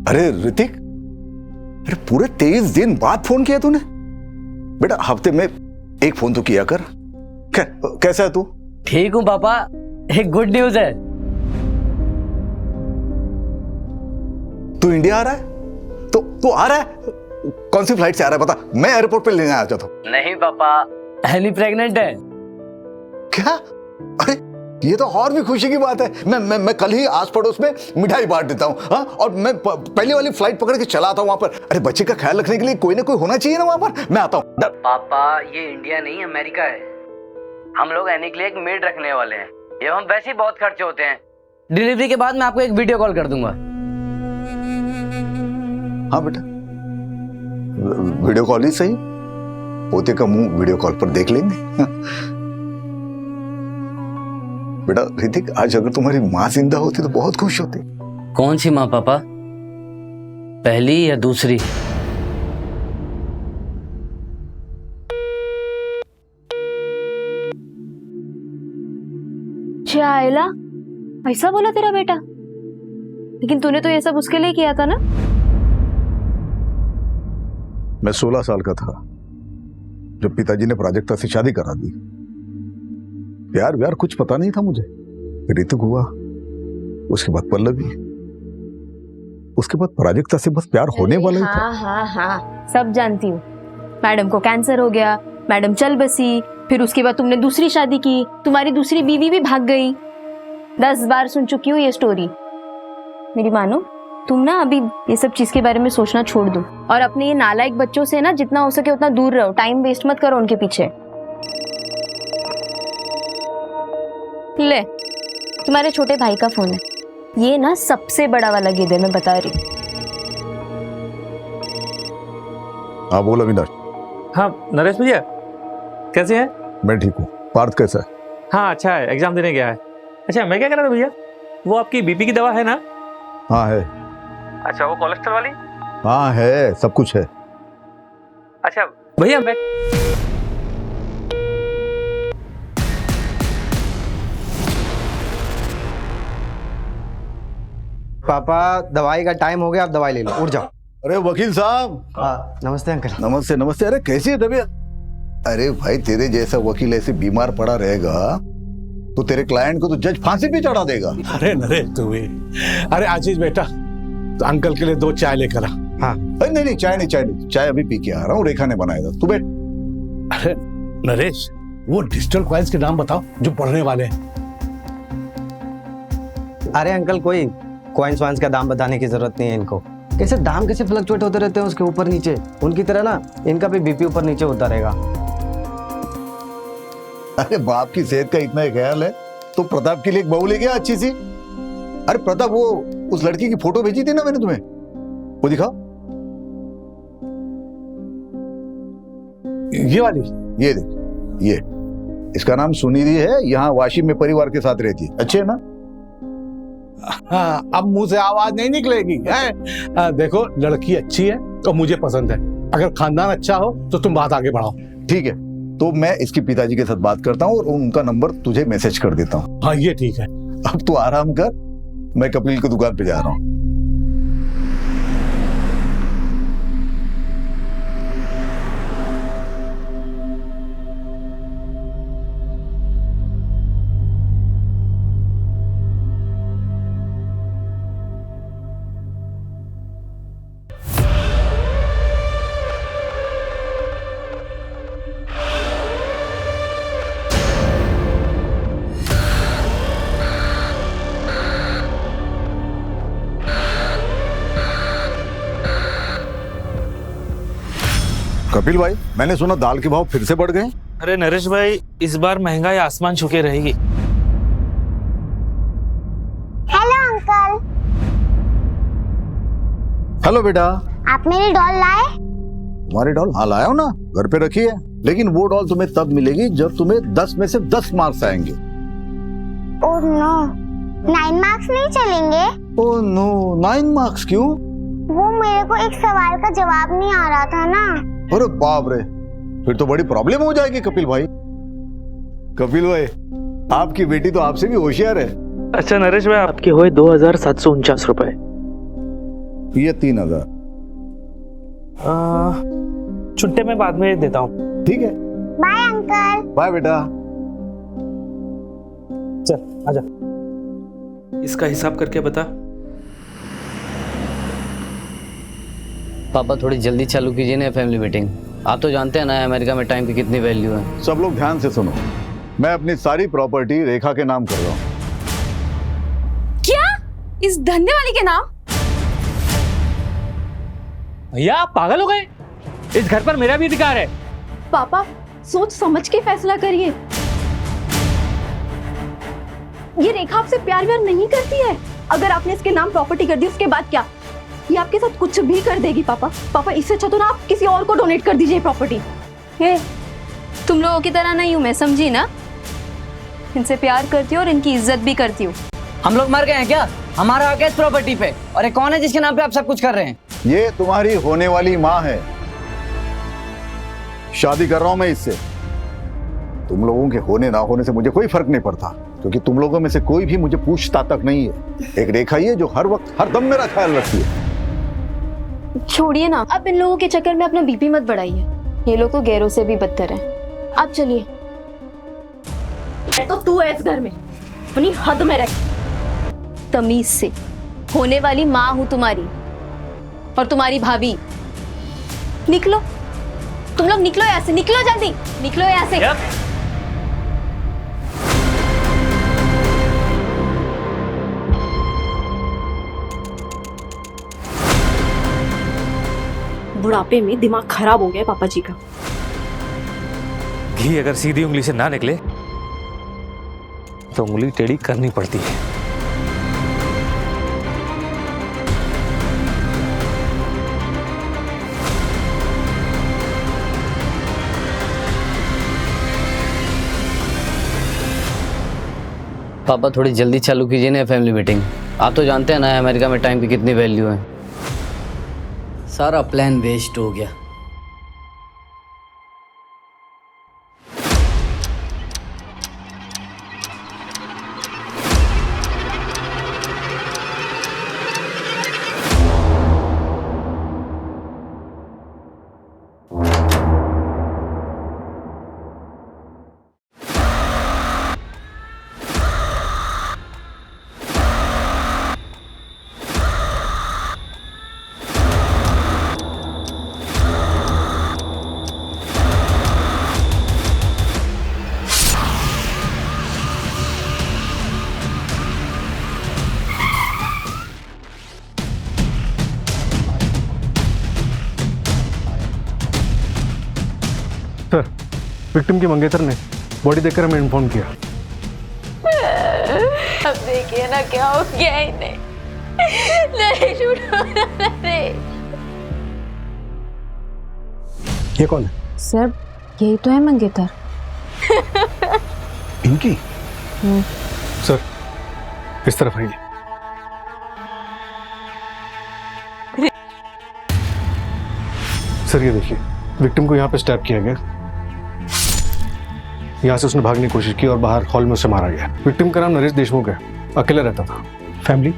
अरे ऋतिक, अरे पूरे 23 दिन बाद फोन किया तूने? बेटा हफ्ते में एक फोन तो किया कर। कैसा है तू? ठीक हूँ पापा। एक गुड न्यूज है। तू इंडिया आ रहा है? तो तू आ रहा है? कौन सी फ्लाइट से आ रहा है बता, मैं एयरपोर्ट पे लेने आ जाता हूँ। नहीं पापा, एली प्रेग्नेंट है। क्या? अरे ये तो और भी खुशी की बात है। मैं कल ही आस पड़ोस में मिठाई बांट देता हूँ। हाँ, और मैं पहले वाली फ्लाइट पकड़ के चला आता हूँ वहां पर। अरे बच्चे का ख्याल रखने के लिए कोई ना कोई होना चाहिए ना वहां पर। मैं आता हूँ। पापा ये इंडिया नहीं अमेरिका है। हम लोग एनी के लिए एक मेड रखने वाले हैं। ये हम वैसे ही बहुत खर्चे होते हैं। डिलीवरी के बाद मैं आपको एक वीडियो कॉल कर दूंगा। हाँ बेटा, वीडियो कॉल ही सही। पोते का मुंह वीडियो कॉल पर देख लेंगे। बेटा ऋतिक, आज अगर तुम्हारी माँ जिंदा होती तो बहुत खुश होती। कौन सी माँ पापा, पहली या दूसरी? आयला, ऐसा बोला तेरा बेटा? लेकिन तूने तो ये सब उसके लिए किया था ना? मैं 16 साल का था जब पिताजी ने प्राजक्ता से शादी करा दी। प्यार व्यार कुछ पता नहीं था मुझे। ऋतिक हुआ, उसके बाद पल्लवी, उसके बाद प्राजक्ता से बस प्यार होने वाला ही था। हाँ, सब जानती हूँ। मैडम को कैंसर हो गया, मैडम चल बसी, फिर उसके बाद तुमने दूसरी शादी की, तुम्हारी दूसरी बीवी भी भाग गई। 10 बार सुन चुकी हूँ ये स्टोरी। मेरी मानो, तुम ना अभी ये सब चीज के बारे में सोचना छोड़ दो और अपने ये नालायक बच्चों से ना जितना हो सके उतना दूर रहो। टाइम वेस्ट मत करो उनके पीछे। ले, तुम्हारे छोटे भाई का फोन है। ये ना सबसे बड़ा वाला गिद्ध है, मैं बता रही हूँ। हाँ बोल अविनाश। हाँ नरेश भैया, कैसे हैं? मैं ठीक हूँ। पार्थ कैसा है? हाँ अच्छा है, एग्जाम देने गया है। अच्छा मैं क्या कह रहा था भैया, वो आपकी बीपी की दवा है ना? हाँ है। अच्छा वो कोलेस्ट्रॉल वाली? हाँ है, सब कुछ है। अच्छा भैया मैं पापा दवाई का टाइम हो गया, आप दवाई ले लो, उठ जाओ। अरे वकील साहब। हाँ नमस्ते अंकल। नमस्ते नमस्ते। अरे कैसी है तबीयत? अरे भाई तेरे जैसा वकील ऐसे बीमार पड़ा रहेगा तो तेरे क्लाइंट को तो जज फांसी पे चढ़ा देगा। अरे नरेश तू भी। अरे आशीष बेटा, तो अंकल के लिए 2 चाय लेकर आ। हाँ नहीं चाय नहीं, चाय अभी पी के आ रहा हूँ। रेखा ने बनाया था, तू बैठ। अरे नरेश, वो डिजिटल कॉइन्स के नाम बताओ जो पढ़ने वाले हैं। अरे अंकल, कोई कॉइन्स वाइन्स का दाम बताने की जरूरत नहीं है इनको। कैसे दाम कैसे फ्लक्चुएट होते रहते हैं उसके ऊपर नीचे, उनकी तरह ना इनका भी बीपी ऊपर नीचे होता रहेगा। अरे बाप की सेहत का इतना ही ख्याल है तो प्रताप के लिए एक बहू ले गया अच्छी सी। अरे प्रताप, वो उस लड़की की फोटो भेजी थी ना मैंने तुम्हें, वो दिखाओ। ये वाली? ये देख, ये इसका नाम सुनिधि है। यहाँ वाशी में परिवार के साथ रहती है। अच्छे है ना? हाँ, अब मुंह से आवाज नहीं निकलेगी है? देखो लड़की अच्छी है तो मुझे पसंद है। अगर खानदान अच्छा हो तो तुम बात आगे बढ़ाओ। ठीक है, तो मैं इसके पिताजी के साथ बात करता हूँ और उनका नंबर तुझे मैसेज कर देता हूँ। हाँ ये ठीक है। अब तू आराम कर, मैं कपिल की दुकान पे जा रहा हूँ। कपिल भाई, मैंने सुना दाल के भाव फिर से बढ़ गए। अरे नरेश भाई, इस बार महंगाई आसमान छूके रहेगी। Hello uncle. हेलो बेटा। आप मेरी डॉल लाए? तुम्हारी डॉल? हाँ लाया हूँ ना, घर पे रखी है। लेकिन वो डॉल तुम्हें तब मिलेगी जब तुम्हें 10 में से 10 मार्क्स आएंगे। ओह नो, 9 मार्क्स नहीं चलेंगे? ओह नो, 9 मार्क्स क्यों? वो मेरे को एक सवाल का जवाब नहीं आ रहा था ना। अरे बाप रे, फिर तो बड़ी प्रॉब्लम हो जाएगी कपिल भाई। कपिल भाई, आपकी बेटी तो आपसे भी होशियार है। अच्छा नरेश भाई, आपके हुए 2749 रुपए। ये 3,000। छुट्टे में बाद में देता हूँ। ठीक है, बाय अंकल। बाय बेटा। चल आजा। इसका हिसाब करके बता। पापा थोड़ी जल्दी चालू कीजिए ना फैमिली मीटिंग। आप तो जानते हैं ना अमेरिका में टाइम की कितनी वैल्यू है। सब लोग ध्यान से सुनो, मैं अपनी सारी प्रॉपर्टी रेखा के नाम कर रहा हूँ। क्या? इस धंधे वाली के नाम? भैया आप पागल हो गए? इस घर पर मेरा भी अधिकार है। पापा सोच समझ के फैसला करिए। ये रेखा आपसे प्यार व्यार नहीं करती है। अगर आपने इसके नाम प्रॉपर्टी कर दी उसके बाद क्या? ये आपके साथ कुछ भी कर देगी पापा। पापा इससे अच्छा तो ना आप किसी और को डोनेट कर दीजिए प्रॉपर्टी। तुम लोगों की तरह नहीं हूं मैं, समझी ना? इनसे प्यार करती हूँ और इनकी इज्जत भी करती हूँ। हम लोग मर गए हैं क्या? हमारा हक है इस प्रॉपर्टी पे। और ये कौन है जिसके नाम पे आप सब कुछ कर रहे हैं? ये तुम्हारी होने वाली माँ है। शादी कर रहा हूं मैं इससे। तुम लोगों के होने ना होने से मुझे कोई फर्क नहीं पड़ता, क्योंकि तुम लोगों में से कोई भी मुझे पूछता तक नहीं है। एक रेखा ही है जो हर वक्त हर दम मेरा ख्याल रखती है। छोड़िए ना, अब इन लोगों के चक्कर में अपना बीपी मत बढ़ाइए। ये लोग तो गैरों से भी बदतर हैं। आप चलिए। तो तू है इस घर में, अपनी हद में रह। तमीज से। होने वाली माँ हूं तुम्हारी और तुम्हारी भाभी। निकलो, तुम लोग निकलो यहाँ से, निकलो जल्दी, निकलो यहाँ से। बुढ़ापे में दिमाग खराब हो गया पापा जी का। घी अगर सीधी उंगली से ना निकले तो उंगली टेढ़ी करनी पड़ती है। पापा थोड़ी जल्दी चालू कीजिए ना फैमिली मीटिंग। आप तो जानते हैं ना अमेरिका में टाइम की कितनी वैल्यू है। सारा प्लान वेस्ट हो गया। सर, विक्टिम की मंगेतर ने बॉडी देखकर हमें इन्फॉर्म किया। अब देखिए ना क्या हो गया इन्हें। नहीं छूटो ना। ये कौन है? सर यही तो है मंगेतर। इनकी? सर इस तरफ आइए। सर ये देखिए, विक्टिम को यहाँ पे स्टैब किया गया। यहाँ से उसने भागने की कोशिश की और बाहर हॉल में उसे मारा गया। विक्टिम का नाम नरेश देशमुख है, अकेला रहता था। फैमिली,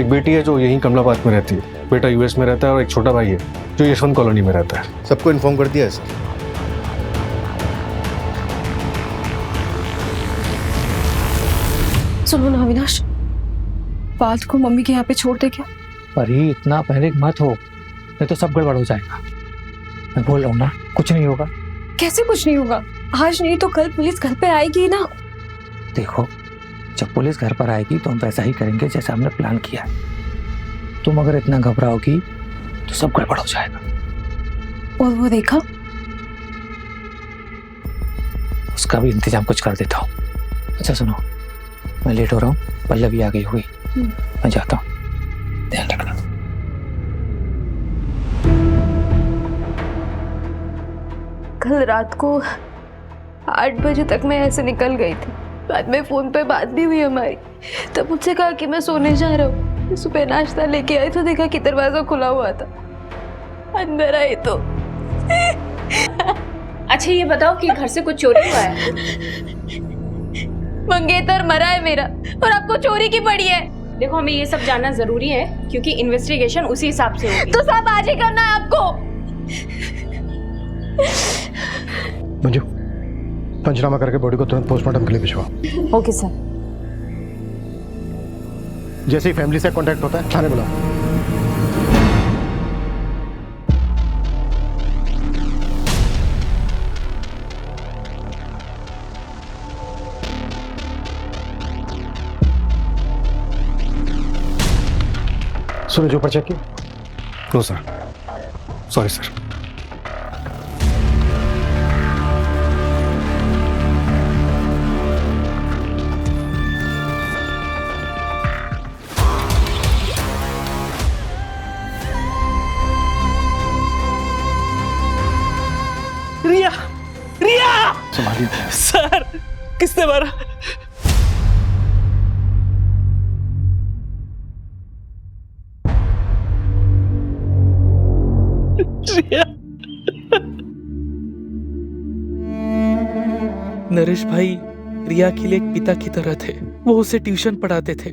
एक बेटी है जो यहीं कमलाबाद में रहती है, बेटा यूएस में रहता है और एक छोटा भाई है जो यशवंत कॉलोनी में रहता है। सबको इन्फॉर्म कर दिया है सर। सुनो ना अविनाश, बात को मम्मी के यहाँ पे छोड़ दे क्या? अरे इतना पैनिक मत हो, नहीं तो सब गड़बड़ हो जाएगा। मैं बोल रहा हूँ ना, कुछ नहीं होगा। कैसे कुछ नहीं होगा? आज नहीं तो कल पुलिस घर पे आएगी ना। देखो, जब पुलिस घर पर आएगी तो हम वैसा ही करेंगे जैसा हमने प्लान किया। तुम अगर इतना घबराओगी तो सब गड़बड़ हो जाएगा। और वो देखा, उसका भी इंतजाम कुछ कर देता हूँ। अच्छा सुनो, मैं लेट हो रहा हूँ, पल्लवी आ गई हुई, मैं जाता हूँ, ध्यान रखना। कल रात को 8 बजे तक मैं ऐसे निकल गई थी। बाद में फोन पे बात भी हुई हमारी। तब मुझसे कहा कि मैं सोने जा रहा हूँ। सुबह नाश्ता लेके आई तो देखा कि दरवाजा खुला हुआ था। अंदर आई तो अच्छा ये बताओ कि घर से कुछ चोरी हुआ है? मंगेतर मरा है मेरा और आपको चोरी की पड़ी है। देखो हमें ये सब जानना जरूरी है क्योंकि इन्वेस्टिगेशन उसी हिसाब से होगी। तो सब आज ही करना है आपको। मंजू, पंचनामा करके बॉडी को तुरंत पोस्टमार्टम के लिए भिजवा। Okay sir. जैसे ही फैमिली से कांटेक्ट होता है थाने बुलाओ। सूरज ऊपर चेक किया? No sir, sorry sir. Riya, Riya! संभालिए सर, किसने मारा? रिया। नरेश भाई रिया के लिए एक पिता की तरह थे। वो उसे ट्यूशन पढ़ाते थे।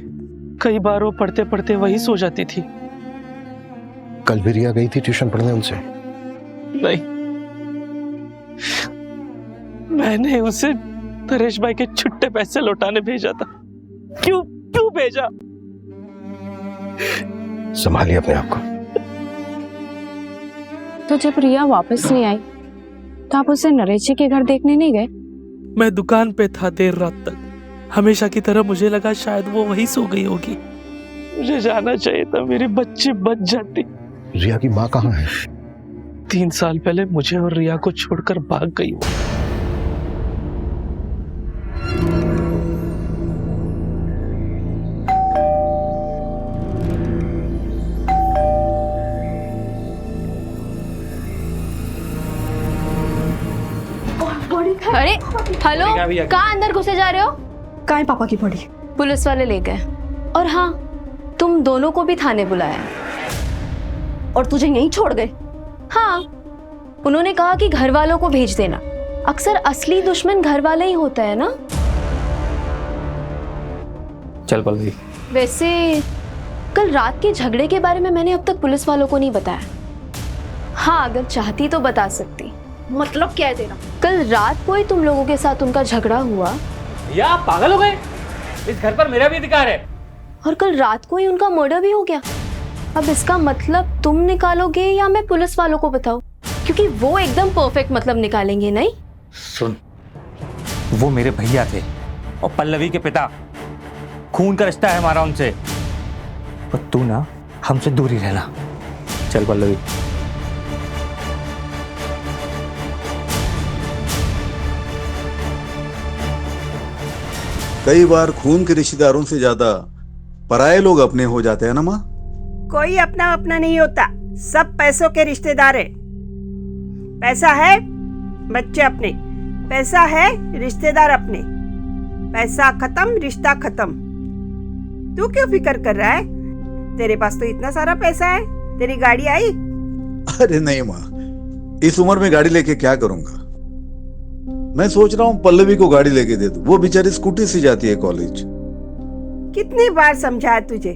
कई बार वो पढ़ते पढ़ते वही सो जाती थी। कल भी रिया गई थी ट्यूशन पढ़ने उनसे? नहीं, मैंने उसे नरेश भाई के छुट्टे पैसे लौटाने भेजा था। क्यों क्यों भेजा? संभालिए अपने आप को। तो जब रिया वापस नहीं आई तो आप उसे नरेश जी के घर देखने नहीं गए? मैं दुकान पे था देर रात तक। हमेशा की तरह मुझे लगा शायद वो वहीं सो गई होगी। मुझे जाना चाहिए था, मेरी बच्ची बच जाती। रिया की माँ कहाँ है? 3 साल पहले मुझे और रिया को छोड़कर भाग गई वो। अरे हेलो, कहाँ अंदर घुसे जा रहे हो? कहाँ है पापा की बॉडी? पुलिस वाले ले गए। और हाँ, तुम दोनों को भी थाने बुलाया। और तुझे यहीं छोड़ गए? हाँ, उन्होंने कहा कि घर वालों को भेज देना। अक्सर असली दुश्मन घर वाले ही होता है ना। चल पल्लवी। वैसे कल रात के झगड़े के बारे में मैंने अब तक पुलिस वालों को नहीं बताया। हाँ, अगर चाहती तो बता सकती। मतलब क्या है तेरा? कल रात को ही तुम लोगों के साथ उनका झगड़ा हुआ। या आप पागल हो गए? इस घर पर मेरा भी अधिकार है। और कल रात को ही उनका मर्डर भी हो गया। अब इसका मतलब तुम निकालोगे या मैं पुलिस वालों को बताऊं? क्योंकि वो एकदम परफेक्ट मतलब निकालेंगे नहीं। सुन, वो मेरे भैया थे और पल्लवी के पिता। खून का रिश्ता है हमारा उनसे। और तू ना हमसे दूर ही रहना। चल पल्लवी। कई बार खून के रिश्तेदारों से ज्यादा पराये लोग अपने हो जाते हैं ना माँ। कोई अपना अपना नहीं होता, सब पैसों के रिश्तेदार है। पैसा है बच्चे अपने, पैसा है रिश्तेदार अपने। पैसा खत्म रिश्ता खत्म। तू क्यों फिक्र कर रहा है? तेरे पास तो इतना सारा पैसा है। तेरी गाड़ी आई? अरे नहीं माँ, इस उम्र में गाड़ी लेके क्या करूंगा। मैं सोच रहा हूँ पल्लवी को गाड़ी लेके दे दूं। वो बेचारी स्कूटी से जाती है कॉलेज। कितनी बार समझाया तुझे,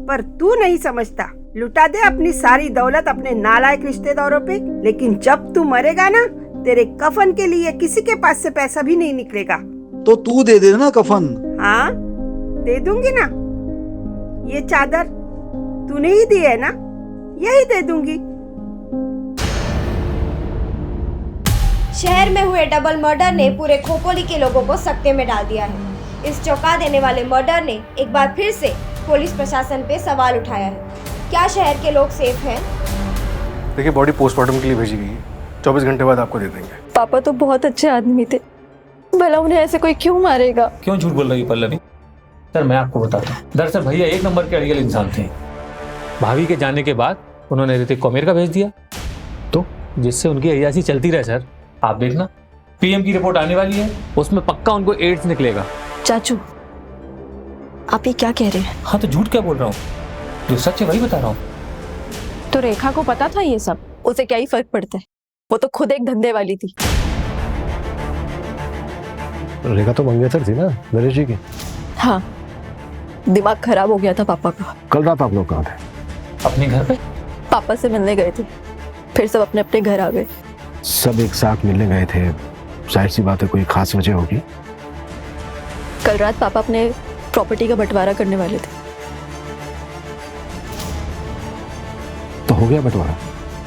पर तू नहीं समझता। लुटा दे अपनी सारी दौलत अपने नालायक रिश्तेदारों पे, लेकिन जब तू मरेगा ना, तेरे कफन के लिए किसी के पास से पैसा भी नहीं निकलेगा। तो तू दे दे ना कफन। हाँ, दे दूंगी ना। ये चादर तूने ही दी है ना, यही दे दूंगी। शहर में हुए डबल मर्डर ने पूरे खोपोली के लोगों को सकते में डाल दिया है। इस चौंका देने वाले मर्डर ने एक बार फिर से पुलिस प्रशासन पे सवाल उठाया है। क्या शहर के लोग सेफ हैं? देखिए, बॉडी पोस्टमार्टम के लिए भेजी गई है। 24 घंटे बाद आपको दे देंगे। पापा तो बहुत अच्छे आदमी थे, भला उन्हें ऐसे कोई क्यों मारेगा? क्यों झूठ बोल रही है पल्लवी? सर मैं आपको बताता हूँ, दरअसल भैया एक नंबर के अड़ियल इंसान थे। भाभी के जाने के बाद उन्होंने ऋतिक को अमेरिका भेज दिया, तो जिससे उनकी अय्यासी चलती रहे। सर आप देखना, पीएम की रिपोर्ट आने वाली है, उसमें पक्का उनको एड्स निकलेगा। चाचू, आप ये क्या कह रहे हैं? हाँ तो झूठ क्या बोल रहा हूँ, जो सच है वही बता रहा हूँ। तो रेखा को पता था ये सब? उसे क्या ही फर्क पड़ता है, वो तो खुद एक धंधे वाली थी। रेखा तो मंगेतर थी ना नरेश जी की। हाँ, दिमाग खराब हो गया था पापा का। कल रात आप लोग कहाँ थे? अपने घर पे? पापा से मिलने गए थे, फिर सब अपने अपने घर आ गए। सब एक साथ मिलने गए थे, जाहिर सी बात है कोई खास वजह होगी। कल रात पापा अपने प्रॉपर्टी का बंटवारा करने वाले थे। तो हो गया बंटवारा?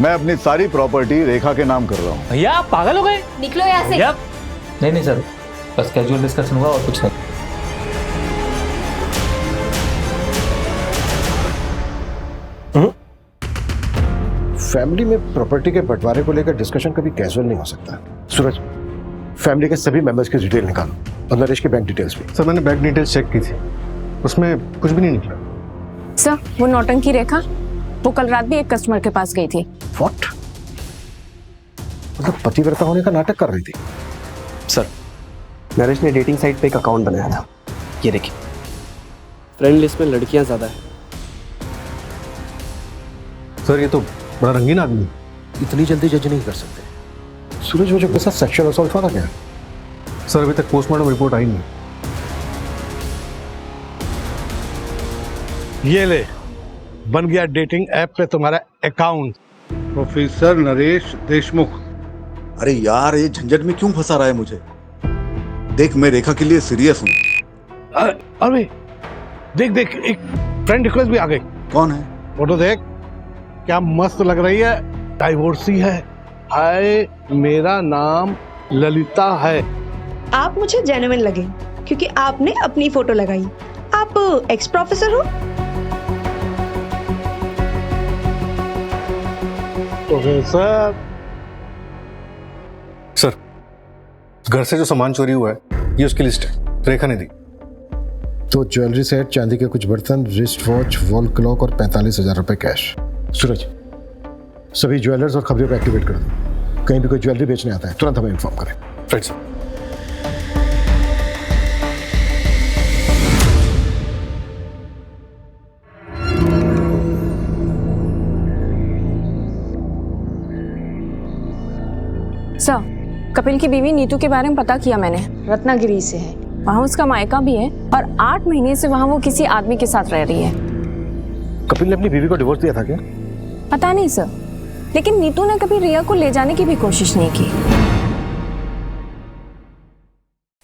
मैं अपनी सारी प्रॉपर्टी रेखा के नाम कर रहा हूँ। भैया आप पागल हो गए? निकलो यहाँ से। भैया नहीं सर, बस कैजुअल डिस्कशन हुआ और कुछ नहीं। फैमिली में प्रॉपर्टी के बंटवारे को लेकर डिस्कशन कभी कैजुअल नहीं हो सकता। सूरज, फैमिली के सभी मेंबर्स की डिटेल निकालो और नरेश के बैंक डिटेल्स भी। सर मैंने बैंक डिटेल्स चेक की थी, उसमें कुछ भी नहीं निकला। सर वो नौटंकी रेखा, वो कल रात भी एक कस्टमर के पास गई थी। व्हाट? मतलब पतिव्रता होने का नाटक कर रही थी? सर नरेश ने डेटिंग साइट पे एक अकाउंट बनाया था, ये देखिए। फ्रेंड लिस्ट में लड़कियां ज्यादा है। सर ये तो बड़ा रंगीन आदमी, इतनी जल्दी जज नहीं कर सकते। सूरज, वो जो के साथ सेक्सुअल असॉल्ट हुआ था क्या? सर अभी तक पोस्टमार्टम रिपोर्ट आई नहीं। ये ले, बन गया डेटिंग ऐप पे तुम्हारा अकाउंट। प्रोफेसर नरेश देशमुख। अरे यार, ये झंझट में क्यों फंसा रहा है मुझे? देख, मैं रेखा के लिए सीरियस हूँ। अरे देख देख, एक फ्रेंड रिक्वेस्ट भी आ गई। कौन है? फोटो देख, क्या मस्त लग रही है। डाइवोर्सी है। हाय, मेरा नाम ललिता है। आप मुझे जेन्युइन लगे क्योंकि आपने अपनी फोटो लगाई। आप एक्स प्रोफेसर हो? प्रोफेसर। सर घर से जो सामान चोरी हुआ है ये उसकी लिस्ट है, रेखा ने दी। तो ज्वेलरी सेट, चांदी के कुछ बर्तन, रिस्ट वॉच, वॉल क्लॉक और 45,000 रुपए कैश। सूरज, सभी ज्वेलर्स और खबरों को एक्टिवेट कर दो। कहीं भी कोई ज्वेलरी बेचने आता है तुरंत हमें इन्फॉर्म करें। Right sir. सर कपिल की बीवी नीतू के बारे में पता किया मैंने, रत्नागिरी से है। वहाँ उसका मायका भी है और 8 महीने से वहाँ वो किसी आदमी के साथ रह रही है। कपिल ने अपनी बीवी को डिवोर्स दिया था क्या? पता नहीं सर, लेकिन नीतू ने कभी रिया को ले जाने की भी कोशिश नहीं की।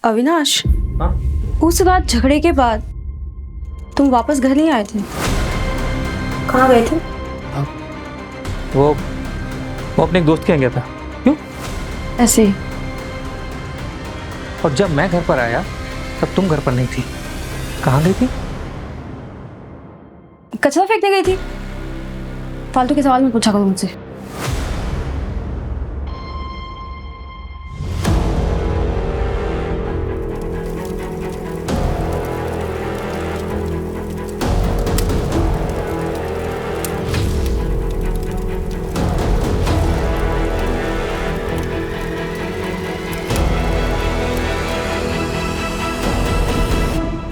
अविनाश, हाँ? उस रात झगड़े के बाद तुम वापस घर नहीं आए थे? कहाँ गए थे? वो अपने एक दोस्त के यहाँ गया था। क्यों? ऐसे ही। और जब मैं घर पर आया तब तुम घर पर नहीं थी। कहाँ गई थी? कचरा फेंकने गई थी। फालतू के सवाल मत पूछा करो मुझसे।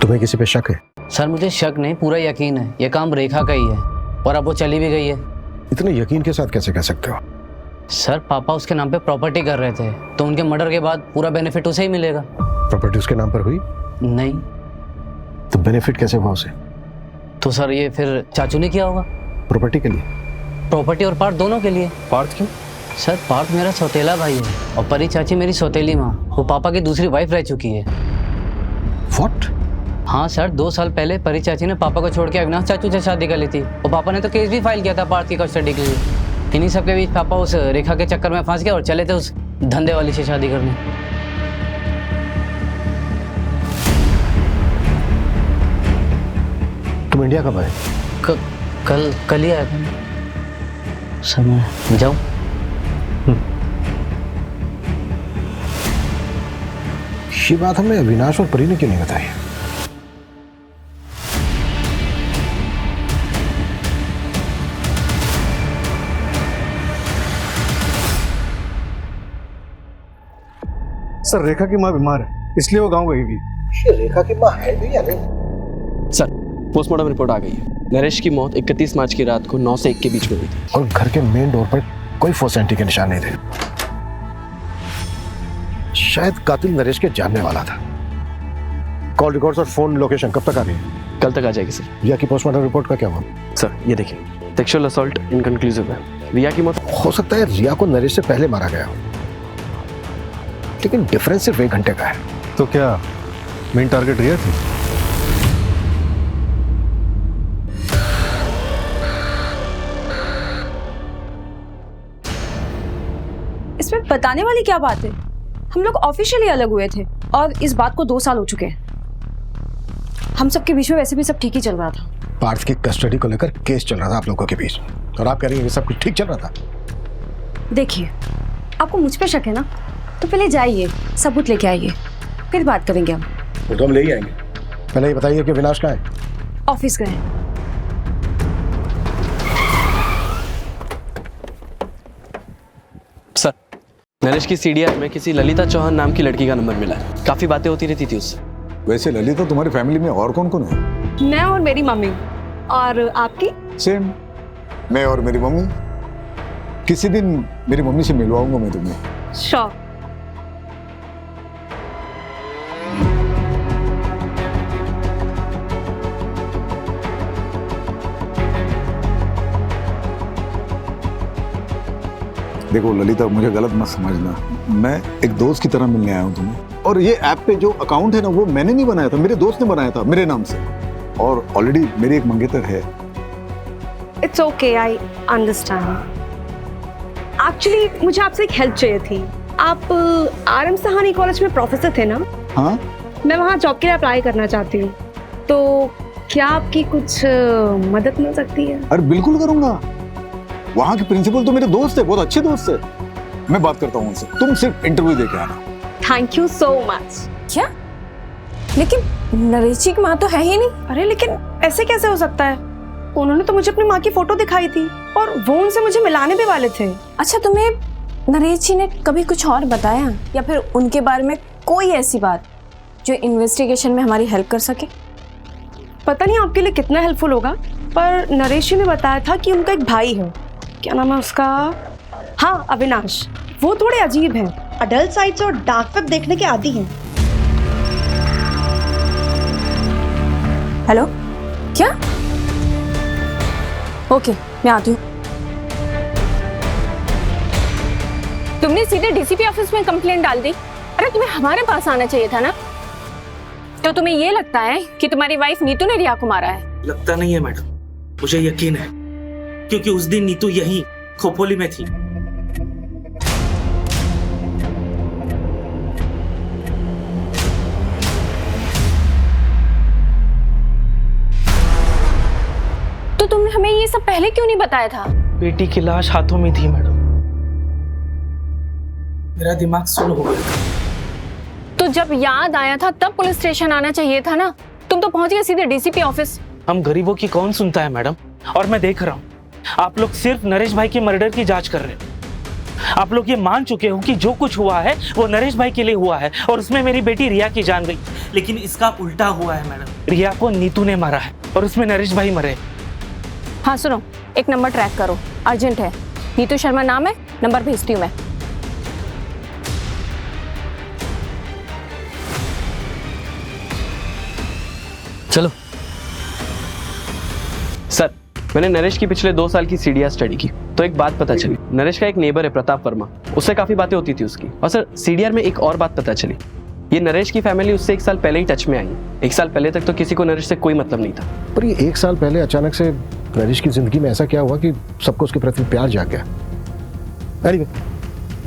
तुम्हें किसी पे शक है? सर मुझे शक नहीं, पूरा यकीन है। ये काम रेखा का ही है और अब वो चली भी गई है। इतने यकीन के साथ कैसे कह सकते हो? सर पापा उसके नाम पे प्रॉपर्टी कर रहे थे, तो उनके मर्डर के बाद पूरा बेनिफिट उसे ही मिलेगा। प्रॉपर्टी उसके नाम पर हुई? नहीं। तो बेनिफिट कैसे हुआ उसे? तो सर ये फिर चाचू ने किया होगा। प्रॉपर्टी के लिए? प्रॉपर्टी और पार्ट दोनों के लिए। पार्ट क्यों? सर पार्ट मेरा सौतेला भाई है और परी चाची मेरी सौतेली माँ। वो पापा की दूसरी वाइफ रह चुकी है। What? हाँ सर, 2 साल पहले परी चाची ने पापा को छोड़ के अविनाश चाचू से शादी कर ली थी और पापा ने तो केस भी फाइल किया था पार्थ की कस्टडी के लिए। इन्हीं सब के बीच पापा उस रेखा के चक्कर में फंस गया और चले थे उस धंधे वाली से शादी करने। तुम इंडिया कब आए? कल ही आया था सर। मैं जाऊँ? ये बात हमें अविनाश और परी ने क्यों नहीं बताई? सर रेखा की माँ बीमार है इसलिए वो गांव गई हुई। ये रेखा की माँ है भी या नहीं? सर पोस्टमार्टम रिपोर्ट आ गई है। नरेश की मौत 31 मार्च की रात को 9 से 1 के बीच में हुई थी और घर के मेन डोर पर कोई फोसेंटी के निशान नहीं थे। शायद कातिल नरेश के जानने वाला था। कॉल रिकॉर्ड्स और फोन लोकेशन कब तक आ गई? कल तक आ जाएगी सर। रिया की पोस्टमार्टम रिपोर्ट का क्या हुआ? सर ये देखिए, सेक्सुअल असॉल्ट इनकंक्लूसिव है। रिया की मौत हो सकता है रिया को नरेश से पहले मारा गया हो, लेकिन डिफरेंस सिर्फ 1 घंटे का है। तो क्या मेन टारगेट रिया थी? इसमें बताने वाली क्या बात है? हम लोग ऑफिशियली अलग हुए थे और इस बात को 2 साल हो चुके हैं। हम सबके बीच में वैसे भी सब ठीक ही चल रहा था। पार्थ की कस्टडी को लेकर केस चल रहा था आप लोगों के बीच, और आप कह रही हैं ये सब कुछ ठीक चल रहा था? देखिए, आपको मुझ पे शक है ना, तो पहले जाइए सबूत लेके आइए, फिर बात करेंगे हम। वो तो हम ले ही आएंगे। पहले ये बताइए कि विनाश कहाँ है? ऑफिस गए। सर, नरेश की सीडीआर में किसी ललिता चौहान नाम की लड़की का नंबर मिला है। काफी बातें होती रहती थी उससे। वैसे ललिता तुम्हारी फैमिली में और कौन कौन है? मैं और मेरी मम्मी। और आपकी? सेम, मैं और मेरी मम्मी। किसी दिन मेरी मम्मी से मिलवाऊंगा मैं तुम्हें। श्योर। देखो ललिता, मुझे गलत मत समझना, मैं एक दोस्त की तरह मिलने आया हूँ तुम्हें। और ये ऐप पे जो अकाउंट है ना, वो मैंने नहीं बनाया था, मेरे दोस्त ने बनाया था मेरे नाम से, और ऑलरेडी मेरी एक मंगेतर है। It's okay, I understand. Actually मुझे आपसे एक हेल्प चाहिए थी। आप RM सहानी कॉलेज में प्रोफेसर थे ना? हाँ। मैं वहाँ जॉब के लिए अप्लाई करना चाहती हूँ, तो क्या आपकी कुछ मदद मिल सकती है? अरे बिल्कुल करूंगा। वहाँ के प्रिंसिपल तो मेरे दोस्त है, बहुत अच्छे दोस्त है। मैं बात करता हूँ उनसे, तुम सिर्फ इंटरव्यू दे के आना। Thank you so much. क्या? लेकिन नरेश जी की माँ तो है ही नहीं। अरे लेकिन ऐसे कैसे हो सकता है? उन्होंने तो मुझे अपनी माँ की फोटो दिखाई थी और वो उनसे मुझे मिलाने भी वाले थे। अच्छा, तुम्हें नरेश जी ने कभी कुछ और बताया या फिर उनके बारे में कोई ऐसी बात जो इन्वेस्टिगेशन में हमारी हेल्प कर सके? पता नहीं आपके लिए कितना हेल्पफुल होगा, पर नरेश जी ने बताया था कि उनका एक भाई है। क्या नाम है उसका? हाँ, अविनाश। वो थोड़े अजीब हैं, अडल्ट साइट्स और डार्क वेब देखने के आदी हैं। हेलो, क्या? ओके, मैं आती हूँ। तुमने सीधे DCP ऑफिस में कंप्लेंट डाल दी? अरे तुम्हें हमारे पास आना चाहिए था ना। तो तुम्हें ये लगता है कि तुम्हारी वाइफ नीतू ने रिया को मारा है? लगता नहीं है मैडम, मुझे यकीन है, क्योंकि उस दिन नीतू यहीं खोपोली में थी। तो तुमने हमें ये सब पहले क्यों नहीं बताया था? बेटी की लाश हाथों में थी मैडम, मेरा दिमाग सुन हो गया था। तो जब याद आया था तब पुलिस स्टेशन आना चाहिए था ना। तुम तो पहुंच गए सीधे DCP ऑफिस। हम गरीबों की कौन सुनता है मैडम, और मैं देख रहा हूँ आप लोग सिर्फ नरेश भाई के मर्डर की जांच कर रहे हैं। आप लोग ये मान चुके हो कि जो कुछ हुआ है वो नरेश भाई के लिए हुआ है और उसमें मेरी बेटी रिया की जान गई। लेकिन इसका उल्टा हुआ है मैडम, रिया को नीतू ने मारा है और उसमें नरेश भाई मरे। हाँ सुनो, एक नंबर ट्रैक करो, अर्जेंट है। नीतू शर्मा नाम है, नंबर भेजती हूँ मैं। चलो। सर, मैंने नरेश की पिछले 2 साल की सीडीआर स्टडी की, तो एक बात पता चली। नरेश का एक नेबर है प्रताप वर्मा, उससे काफी बातें होती थी उसकी। और सर, सीडीआर में एक और बात पता चली, ये नरेश की फैमिली उससे 1 साल पहले ही टच में आई। 1 साल पहले तक तो किसी को नरेश से कोई मतलब नहीं था। पर ये 1 साल पहले अचानक से नरेश की जिंदगी में ऐसा क्या हुआ कि सबको उसके प्रति प्यार जाग गया? Anyway,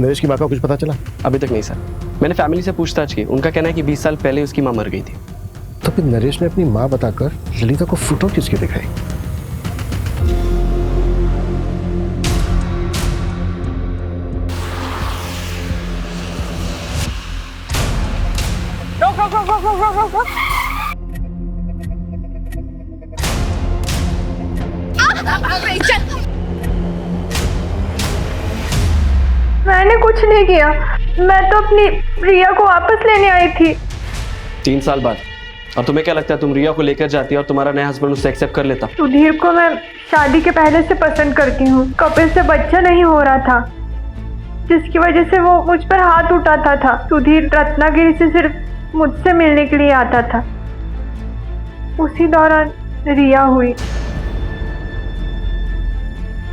नरेश की माँ का कुछ पता चला? अभी तक नहीं सर, मैंने फैमिली से पूछताछ की, उनका कहना है कि 20 साल पहले उसकी माँ मर गई थी। तो फिर नरेश ने अपनी माँ बताकर ललिता को फोटो किसकी दिखाई? रोक। मैंने कुछ नहीं किया, मैं तो अपनी रिया को वापस लेने आई थी। 3 साल बाद। और तुम्हें क्या लगता है तुम रिया को लेकर जाती और तुम्हारा नया हस्बैंड उससे एक्सेप्ट कर लेता? सुधीर को मैं शादी के पहले से पसंद करती हूँ। कपिल से बच्चा नहीं हो रहा था, जिसकी वजह से वो मुझ पर हाथ उठाता था। सुधीर रत्नागिरी से सिर्फ मुझसे मिलने के लिए आता था। उसी दौरान रिया हुई।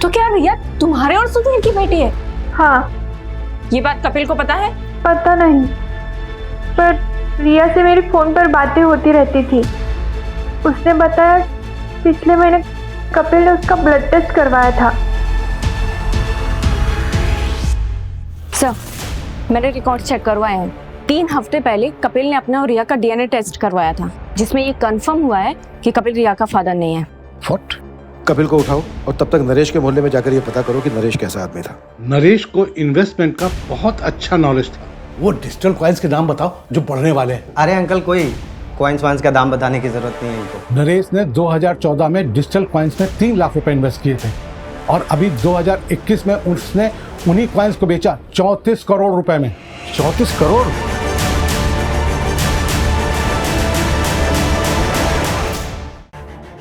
तो क्या रिया तुम्हारे और सुधीर की बेटी है? हाँ। ये बात कपिल को पता है? पता नहीं, पर रिया से मेरी फोन पर बातें होती रहती थी। उसने बताया पिछले महीने कपिल ने उसका ब्लड टेस्ट करवाया था। सर, मैंने रिकॉर्ड चेक करवाए हैं। 3 हफ्ते पहले कपिल ने अपना और रिया का डीएनए टेस्ट करवाया था, जिसमें ये कंफर्म हुआ है कि कपिल रिया का फादर नहीं है। व्हाट? कपिल को उठाओ और तब तक नरेश के मोहल्ले में जाकर ये पता करो कि नरेश कैसा आदमी था। नरेश को इन्वेस्टमेंट का बहुत अच्छा नॉलेज था। वो डिजिटल कॉइन्स के नाम बताओ जो बढ़ने वाले हैं। अरे अंकल, कोई कॉइन्स वाइन्स का दाम बताने की जरूरत नहीं है इनको। नरेश ने 2014 में डिजिटल कॉइन्स में 3 लाख रुपए इन्वेस्ट किए थे और अभी 2021 में उसने उन्हीं कॉइन्स को बेचा 34 करोड़ रुपए में। 34 करोड़?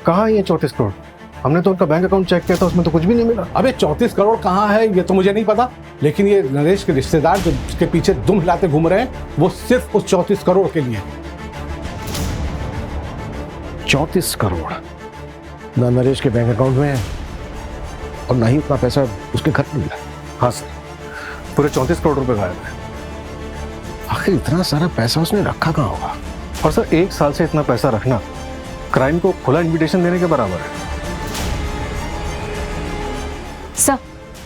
कहाँ है ये 34 करोड़? हमने तो उनका बैंक अकाउंट चेक किया था, उसमें तो कुछ भी नहीं मिला। अबे 34 करोड़ कहाँ है ये तो मुझे नहीं पता, लेकिन ये नरेश के रिश्तेदार जो उसके पीछे दुम हिलाते घूम रहे हैं वो सिर्फ उस 34 करोड़ के लिए। 34 करोड़ ना नरेश के बैंक अकाउंट में है और ना ही उतना पैसा उसके घर में मिला। हाँ सर, पूरे 34 करोड़ रुपए गायब है। आखिर इतना सारा पैसा उसने रखा कहाँ होगा? और सर 1 साल से इतना पैसा रखना क्राइम को खुला इन्विटेशन देने के बराबर है। सर,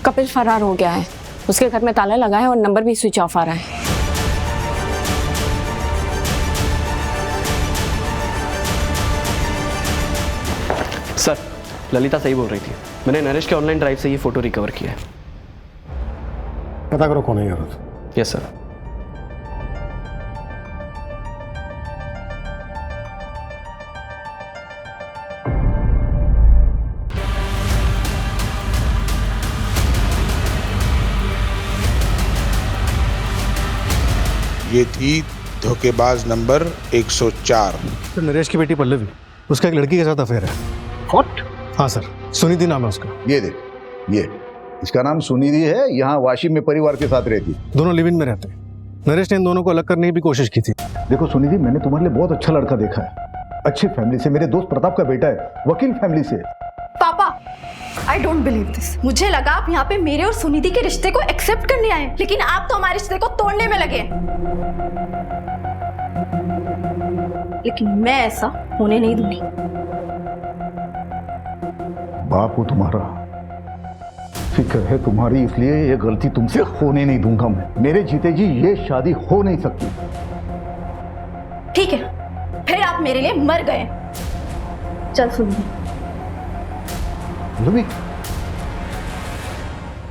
कपिल फरार हो गया है। उसके घर में ताला लगा है और नंबर भी स्विच ऑफ आ रहा है। सर, ललिता सही बोल रही थी। मैंने नरेश के ऑनलाइन ड्राइव से ये फोटो रिकवर किया है। पता करो कौन है ये औरत। Yes sir. ये थी धोखेबाज नंबर 104। तो नरेश की बेटी पल्लवी, उसका एक लड़की के साथ अफेयर है। व्हाट? हाँ सर, सुनिधि नाम है उसका। ये देख, ये इसका नाम सुनिधि है। यहाँ वाशी में परिवार के साथ रहती। दोनों लिव इन में रहते हैं। नरेश ने इन दोनों को अलग करने की भी कोशिश की थी। देखो सुनिधि, मैंने तुम्हारे लिए बहुत अच्छा लड़का देखा है, अच्छी फैमिली से, मेरे दोस्त प्रताप का बेटा है, वकील फैमिली से। पापा, आई डोंट बिलीव दिस। मुझे लगा आप यहाँ पे मेरे और सुनिधि के रिश्ते को एक्सेप्ट करने आए, लेकिन आप तो हमारे रिश्ते को तोड़ने में लगे। लेकिन मैं ऐसा होने नहीं दूंगी। बाप हो तुम्हारा, फिक्र है तुम्हारी, इसलिए ये गलती तुमसे होने नहीं दूंगा मैं। मेरे जीते जी ये शादी हो नहीं सकती। ठीक है, फिर आप मेरे लिए मर गए। चल सुनिधि।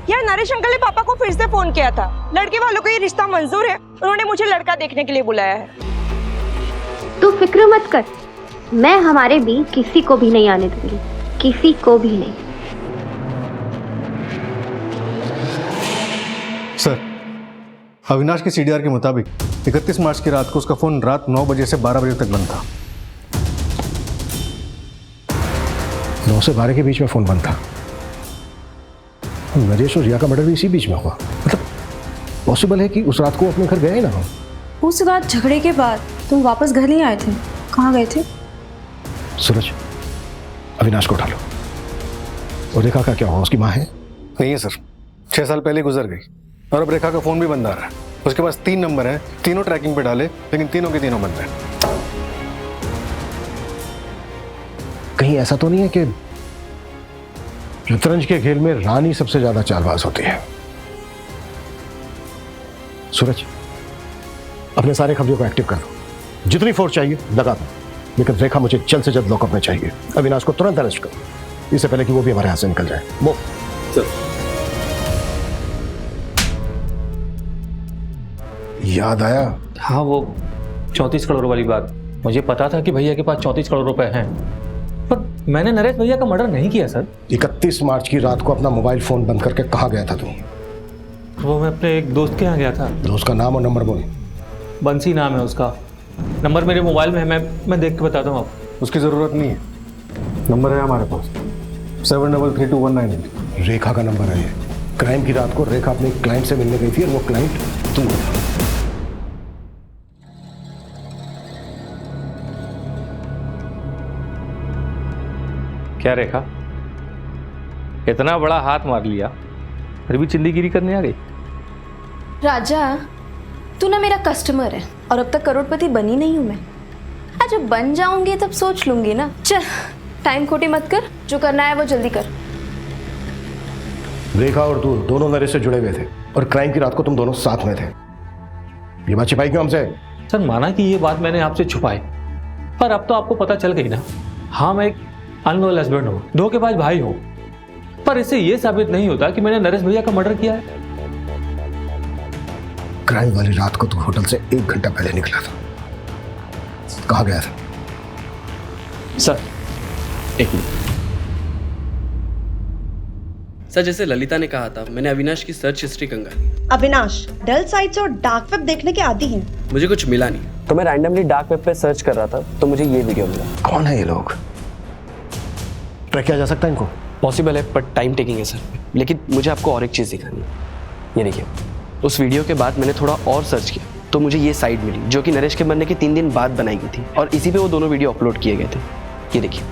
यार, नरेश अंकल ने पापा को फिर से फोन किया था। लड़के वालों को ये रिश्ता मंजूर है, उन्होंने मुझे लड़का देखने के लिए बुलाया है। तू फिक्र मत कर, मैं हमारे बीच किसी को भी नहीं आने दूंगी, किसी को भी नहीं। सर, अविनाश के सीडीआर के मुताबिक 31 मार्च की रात को उसका फोन रात 9 बजे से 12 बजे तक बंद था। 9 से 12 के बीच में फोन बंद था। नरेश और रिया का मर्डर भी इसी बीच में हुआ। मतलब पॉसिबल है कि उस रात को अपने घर गए ही ना हो। उस रात झगड़े के बाद तुम वापस घर नहीं आए थे, कहाँ गए थे? सूरज, अविनाश को उठा लो। और रेखा का क्या हुआ? उसकी माँ है? नहीं है सर, 6 साल पहले गुजर गई और अब रेखा का फोन भी बंद आ रहा है। उसके पास 3 नंबर हैं, तीनों ट्रैकिंग पे डाले, लेकिन तीनों के तीनों बंद हैं। कहीं ऐसा तो नहीं है कि शतरंज के खेल में रानी सबसे ज्यादा चालबाज होती है? सूरज, अपने सारे खबरों को एक्टिव कर दो, जितनी फोर्स चाहिए लगा दो, लेकिन रेखा मुझे जल्द से जल्द लॉकअप में चाहिए। अविनाश को तुरंत अरेस्ट करो, इससे पहले कि वो भी हमारे हाथ से निकल जाए। वो याद आया? हाँ, वो 34 करोड़ वाली बात। मुझे पता था कि भैया के पास 34 करोड़ रुपए हैं, पर मैंने नरेश भैया का मर्डर नहीं किया सर। 31 मार्च की रात को अपना मोबाइल फोन बंद करके कहाँ गया था तुम? वो मैं अपने एक दोस्त के यहाँ गया था। दोस्त का नाम और नंबर बोल। बंसी नाम है उसका, नंबर मेरे मोबाइल में है, मैं देख के बताता हूँ आपको। उसकी जरूरत नहीं है, नंबर है हमारे पास 733219। रेखा का नंबर है ये। क्राइम की रात को रेखा अपने क्लाइंट से मिलने गई थी और वो क्लाइंट तुम हो। क्या रेखा, इतना बड़ा हाथ मार लिया फिर भी चिंदीगिरी करने आ गई? राजा, तू ना मेरा कस्टमर है और अब तक करोड़पति बनी नहीं हूं मैं। आज जब बन जाऊंगी तब सोच लूंगी ना। चल, टाइम खोटी मत कर, जो करना है वो जल्दी कर। रेखा और तू दोनों नरेश से जुड़े हुए थे और क्राइम की रात को तुम दोनों साथ में थे। ये बात छिपाई क्यों हमसे? सर माना कि ये बात मैंने आपसे छुपाई, पर अब तो आपको पता चल गई ना। हाँ, मैं एक अनलॉयल हस्बैंड हूँ, धोखेबाज भाई हूँ, पर इससे ये साबित नहीं होता कि मैंने नरेश भैया का मर्डर किया है। क्राइम वाली रात को तू होटल से 1 घंटा पहले निकला था, कहाँ गया था? सर एक मिनट। सर, जैसे ललिता ने कहा था, मैंने अविनाश की सर्च हिस्ट्री कंगाली। अविनाश डल साइट्स और डार्क वेब देखने के आदी हैं। मुझे कुछ मिला नहीं, तो मैं रैंडमली डार्क वेब पे सर्च कर रहा था, तो मुझे ये वीडियो मिला। कौन है ये लोग? ट्रैक किया जा सकता है इनको? पॉसिबल है, पर टाइम टेकिंग है सर। लेकिन मुझे आपको और एक चीज़ दिखानी है। ये देखिए, उस वीडियो के बाद मैंने थोड़ा और सर्च किया तो मुझे ये साइट मिली, जो कि नरेश के मरने के 3 दिन बाद बनाई गई थी, और इसी पे वो दोनों वीडियो अपलोड किए गए थे। ये देखिए,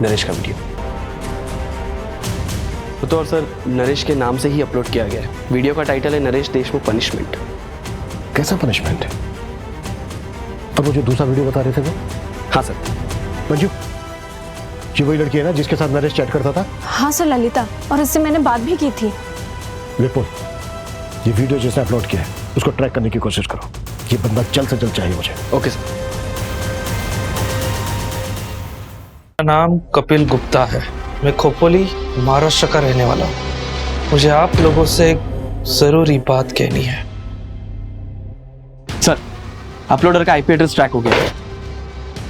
नरेश का वीडियो तो, और सर नरेश के नाम से ही अपलोड किया गया है। वीडियो का टाइटल है नरेश देशमुख पनिशमेंट। कैसा पनिशमेंट है? और वो जो दूसरा वीडियो बता रहे थे वो? हाँ सर। मंजू, ये वही लड़की है ना जिसके साथ नरेश चैट करता था? हाँ सर, ललिता, और इससे मैंने बात भी की थी। विपुल, ये वीडियो जिसने अपलोड किया है उसको ट्रैक करने की कोशिश करो। ये बंदा जल्द से जल्द चाहिए मुझे। Okay sir. मेरा नाम कपिल गुप्ता है, मैं खोपोली महाराष्ट्र का रहने वाला हूँ। मुझे आप लोगों से एक जरूरी बात कहनी है। सर, अपलोडर का आईपी एड्रेस ट्रैक हो गया है।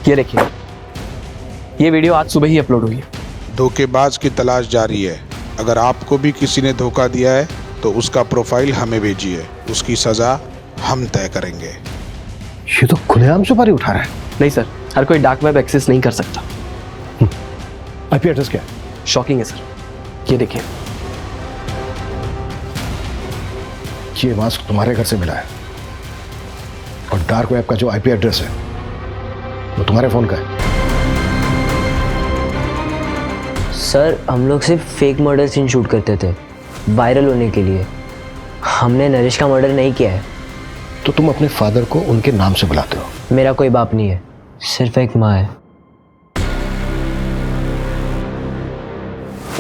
ये देखिए, ये वीडियो आज सुबह ही अपलोड हुई है। धोखेबाज की तलाश जारी है। अगर आपको भी किसी ने धोखा दिया है तो उसका प्रोफाइल हमें भेजिए, उसकी सजा हम तय करेंगे। ये तो खुलेआम सुपारी उठा रहा है। नहीं सर, हर कोई डार्क वेब एक्सेस नहीं कर सकता। आईपी एड्रेस क्या है? शॉकिंग है सर, ये देखिए। ये मास्क तुम्हारे घर से मिला है और डार्क वेब का जो आईपी एड्रेस है वो तुम्हारे फोन का है। सर, हम लोग सिर्फ फेक मर्डर सीन शूट करते थे वायरल होने के लिए। हमने नरेश का मर्डर नहीं किया है। तो तुम अपने फादर को उनके नाम से बुलाते हो? मेरा कोई बाप नहीं है, सिर्फ एक माँ है।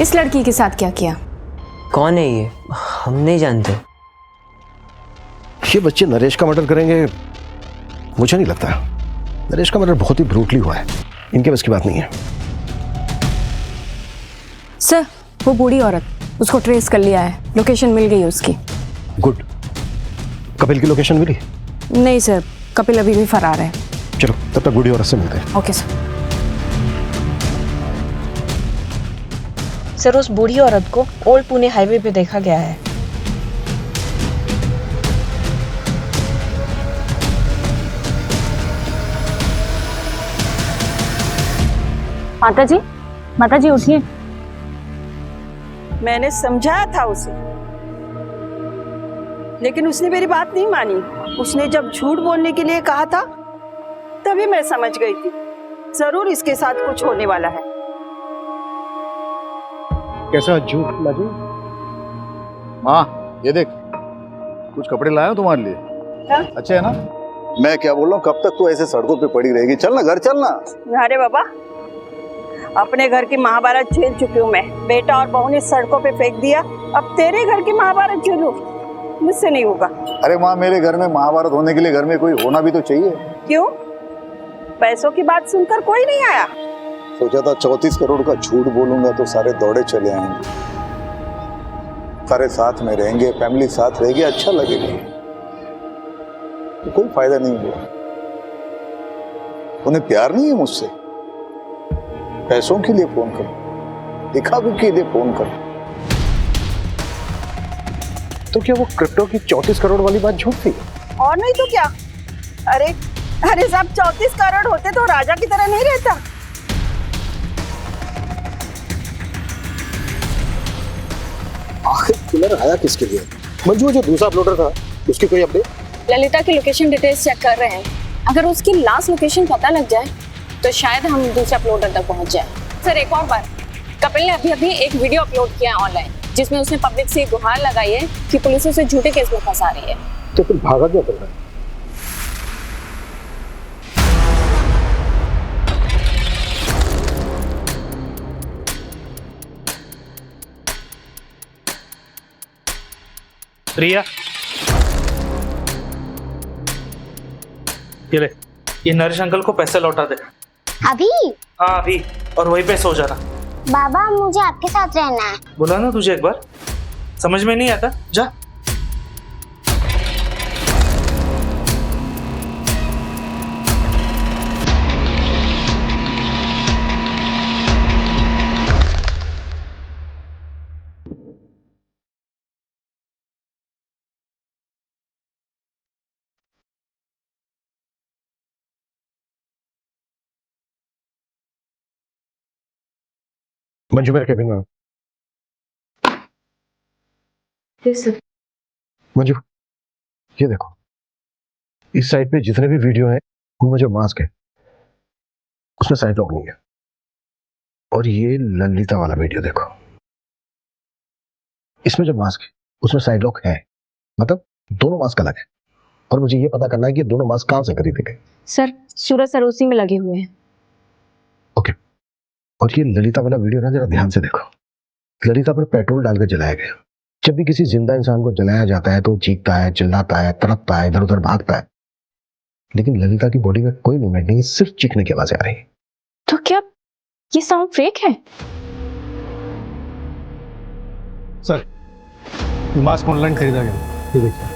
इस लड़की के साथ क्या किया? कौन है ये? हम नहीं जानते। ये बच्चे नरेश का मर्डर करेंगे मुझे नहीं लगता। नरेश का मर्डर बहुत ही ब्रूटली हुआ है, इनके बस की बात नहीं है। सर, वो बूढ़ी औरत, उसको ट्रेस कर लिया है, लोकेशन मिल गई उसकी। गुड। कपिल की लोकेशन मिली? नहीं सर, कपिल अभी भी फरार है। चलो तब तक बूढ़ी औरत से मिलते हैं। Okay sir. सर, उस बूढ़ी औरत को ओल्ड पुणे हाईवे पे देखा गया है। माता जी उठिए। मैंने समझाया था उसे, लेकिन उसने मेरी बात नहीं मानी। उसने जब झूठ बोलने के लिए कहा था तभी मैं समझ गई थी जरूर इसके साथ कुछ होने वाला है। कैसा झूठ लाजू? माँ, ये देख, कुछ कपड़े लाया हूं तुम्हारे लिए। अच्छे है ना? मैं क्या बोल रहा हूँ, कब तक तू ऐसे सड़कों पे पड़ी रहेगी? चलना, घर चलना। अरे बाबा, अपने घर की महाभारत झेल चुकी हूँ मैं। बेटा और बहू ने सड़कों पे फेंक दिया, अब तेरे घर की महाभारत झेलूं? मुझसे नहीं होगा। अरे माँ, मेरे घर में महाभारत होने के लिए घर में कोई होना भी तो चाहिए। क्यों? पैसों की बात सुनकर कोई नहीं आया? सोचा था 34 करोड़ का झूठ बोलूंगा तो सारे दौड़े चले आएंगे, सारे साथ में रहेंगे, फैमिली साथ रहेगी, अच्छा लगेगा। तो कोई फायदा नहीं हुआ। उन्हें प्यार नहीं है मुझसे, पैसों के लिए फोन करो, दिखावे के लिए फोन करो। तो क्या वो क्रिप्टो की 34 करोड़ वाली बात झूठ थी? और नहीं तो क्या। अरे अरे साहब, 34 करोड़ होते तो राजा की तरह नहीं रहता। आखिर किलर आया किसके लिए? मंजू, जो दूसरा अपलोडर था उसकी कोई अपडेट? ललिता की लोकेशन डिटेल्स चेक कर रहे हैं। अगर उसकी लास्ट लोकेशन पता लग जाए तो शायद हम दूसरे अपलोडर तक पहुंच जाए। सर एक और बात, कपिल ने अभी अभी एक वीडियो अपलोड किया है ऑनलाइन जिसमें उसने पब्लिक से गुहार लगाई है कि पुलिस उसे झूठे केस में फंसा रही है। तो फिर भागा क्या कर रहा है? रिया, ये ले, ये नरेश अंकल को पैसे लौटा दे। अभी? हाँ अभी, और वहीं पे सो जाना। बाबा मुझे आपके साथ रहना है। बोला ना तुझे एक बार, समझ में नहीं आता, जा। मंजू मेरे केबिन में। मंजू ये देखो, इस साइड पे जितने भी वीडियो हैं उनमें जो मास्क है उसमें साइड लॉक नहीं है। और ये ललिता वाला वीडियो देखो, इसमें जो मास्क है उसमें साइड लॉक है, मतलब दोनों मास्क अलग है। और मुझे ये पता करना है कि दोनों मास्क कहां से खरीदे गए। सर सूरज सर उसी में लगे हुए हैं। और ये ललिता वाला वीडियो ना जरा ध्यान से देखो, ललिता पर पेट्रोल डालकर जलाया गया। जब भी किसी जिंदा इंसान को जलाया जाता है तो चीखता है, चिल्लाता है, तड़पता है, इधर उधर भागता है, लेकिन ललिता की बॉडी में कोई मूवमेंट नहीं, सिर्फ चीखने की आवाज आ रही है। तो क्या ये साउंड फेक है? सर मास्क ऑनलाइन खरीदा गया, ये देखिए,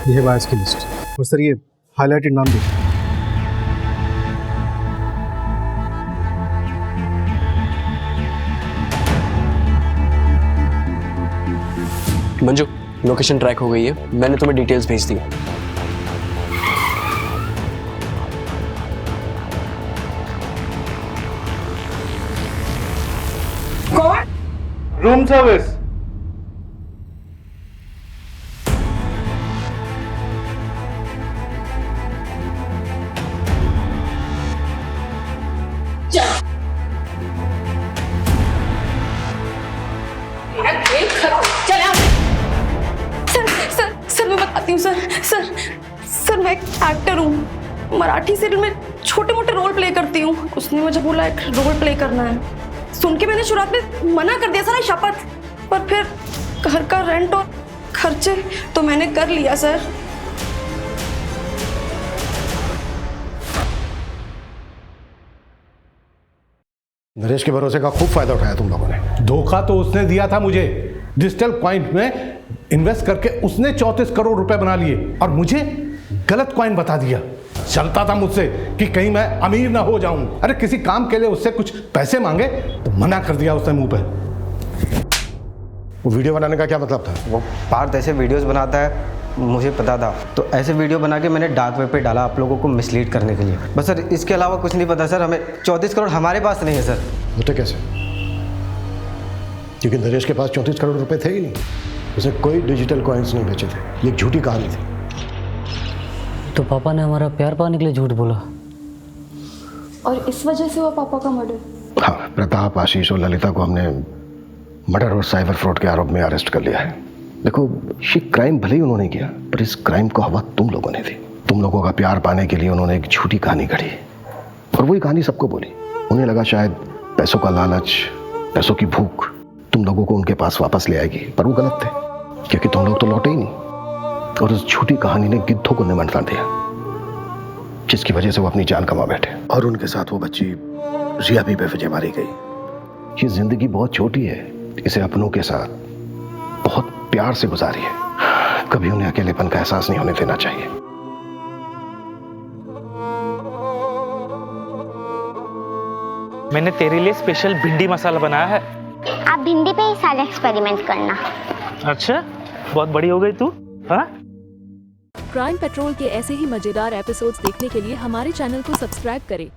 ये है बायर्स की लिस्ट। और सर ये हाईलाइटेड नाम देखिए। मंजू, लोकेशन ट्रैक हो गई है, मैंने तुम्हें डिटेल्स भेज दी। कौन? Room service. सर मैं बताती हूँ सर मैं एक एक्टर हूँ, मराठी सीरियल में छोटे मोटे रोल प्ले करती हूँ। उसने मुझे बोला एक रोल प्ले करना है, सुन के मैंने शुरुआत में मना कर दिया सर, शपथ। पर फिर घर का रेंट और खर्चे तो मैंने कर लिया सर। नरेश के भरोसे का खूब फायदा उठाया तुम लोगों ने। धोखा तो उसने दिया था मुझे, डिजिटल कॉइन में इन्वेस्ट करके उसने 34 करोड़ रुपए बना लिए और मुझे गलत कॉइन बता दिया। चलता था मुझसे कि कहीं मैं अमीर ना हो जाऊं। अरे किसी काम के लिए उससे कुछ पैसे मांगे तो मना कर दिया उसने मुंह पे। वो वीडियो बनाने का क्या मतलब था? वो पार्थ ऐसे वीडियोस बनाता है, मुझे पता था, तो ऐसे वीडियो बना के मैंने डार्क वेब पे डाला आप लोगों को मिसलीड करने के लिए। बस सर इसके अलावा कुछ नहीं पता सर, हमें 34 करोड़ हमारे पास नहीं है सर। होते कैसे? क्योंकि नरेश के पास 34 करोड़ रुपए थे ही नहीं, उसे कोई डिजिटल कॉइन्स नहीं बेचे थे। ये एक झूठी कहानी थी। तो पापा ने हमारा प्यार पाने के लिए झूठ बोला और इस वजह से हुआ पापा का मर्डर। हाँ, प्रताप, आशीष और ललिता को हमने मर्डर और साइबर फ्रॉड के आरोप में अरेस्ट कर लिया है। देखो, ये क्राइम भले ही उन्होंने किया, पर इस क्राइम को हवा तुम लोगों ने दी। तुम लोगों का प्यार पाने के लिए उन्होंने एक झूठी कहानी गढ़ी और वही कहानी सबको बोली। उन्हें लगा शायद पैसों का लालच, पैसों की भूख तुम लोगों को उनके पास वापस ले आएगी, पर वो गलत थे, क्योंकि तुम लोग तो लौटे ही नहीं। और उस झूठी कहानी ने गिद्धों को निमंत्रण दिया, जिसकी वजह से वो अपनी जान गंवा बैठे। और उनके साथ वो बच्ची रिया भी बेवजह मारी गई। ये जिंदगी बहुत छोटी है, इसे अपनों के साथ बहुत प्यार से गुजारी है। कभी उन्हें अकेलेपन का एहसास नहीं होने देना चाहिए। मैंने तेरे लिए स्पेशल भिंडी मसाला बनाया है। आप भिंडी पे ही सारे एक्सपेरिमेंट करना। अच्छा, बहुत बड़ी हो गई तू। हाँ, क्राइम पेट्रोल के ऐसे ही मजेदार एपिसोड्स देखने के लिए हमारे चैनल को सब्सक्राइब करें